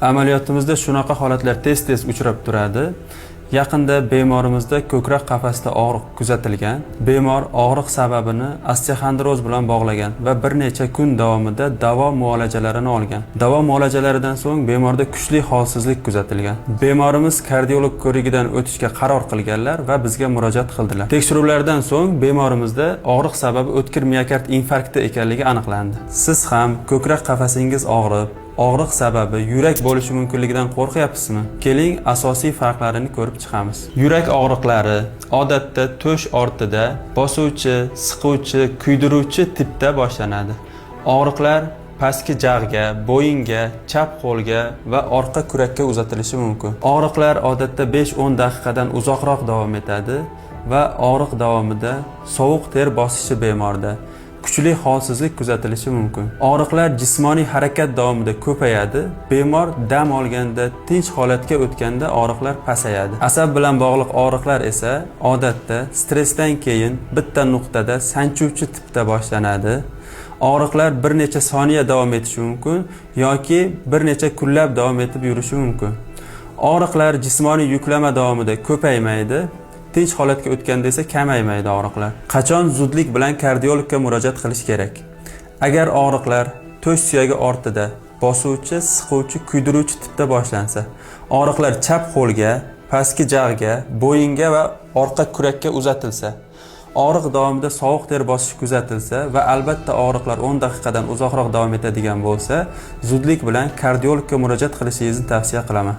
Amaliyotimizda shunaqa holatlar tez-tez uchrab turadi. Yaqinda bemorimizda ko'krak qafasida og'riq kuzatilgan. Bemor og'riq sababini osteoxondroz bilan bog'lagan va bir necha kun davomida davo muolajalarini olgan. Davo muolajalaridan so'ng bemorda kuchli holsizlik kuzatilgan. Bemorimiz kardiolog ko'rigidan o'tishga qaror qilganlar va bizga murojaat qildilar. Tekshiruvlardan so'ng bemorimizda og'riq sababi o'tkir miokard infarkti ekanligi aniqlandi. Siz ham ko'krak qafasingiz og'riq sababi yurak bo'lishi mumkinligidan qo'rqyapsizmi? Keling, asosiy farqlarini ko'rib chiqamiz. Yurak og'riqlari odatda to'sh ortida bosuvchi, siquvchi, kuydiruvchi tipda boshlanadi. Og'riqlar pastki jag'ga, bo'yinga, chap qo'lga va orqa kurakka uzatilishi mumkin. Og'riqlar odatda 5-10 daqiqadan uzoqroq davom etadi va og'riq davomida sovuq ter bosishi bemorda kuchli holsizlik kuzatilishi mumkin. Og'riqlar jismoniy harakat davomida ko'payadi. Bemor dam olganda, tinch holatga o'tganda og'riqlar pasayadi. Asab bilan bog'liq og'riqlar esa odatda stressdan keyin bitta nuqtada sanchuvchi tipda boshlanadi. Og'riqlar bir necha soniya davom etishi mumkin yoki bir necha kunlab davom etib yurishi mumkin. Og'riqlar jismoniy yuklama davomida ko'paymaydi. Tinch holatga o'tganda esa kamaymaydi og'riqlar. Qachon zudlik bilan kardiologga murojaat qilish kerak? Agar og'riqlar to'sh suyagi ortida bosuvchi, siquvchi, kuydiruvchi tipda boshlansa, og'riqlar chap qo'lga, pastki jag'ga, bo'yinga va orqa kurakka uzatilsa, og'riq davomida sovuq ter bosish kuzatilsa va albatta og'riqlar 10 daqiqadan uzoqroq davom etadigan bo'lsa, zudlik bilan kardiologga murojaat qilishingizni tavsiya qilaman.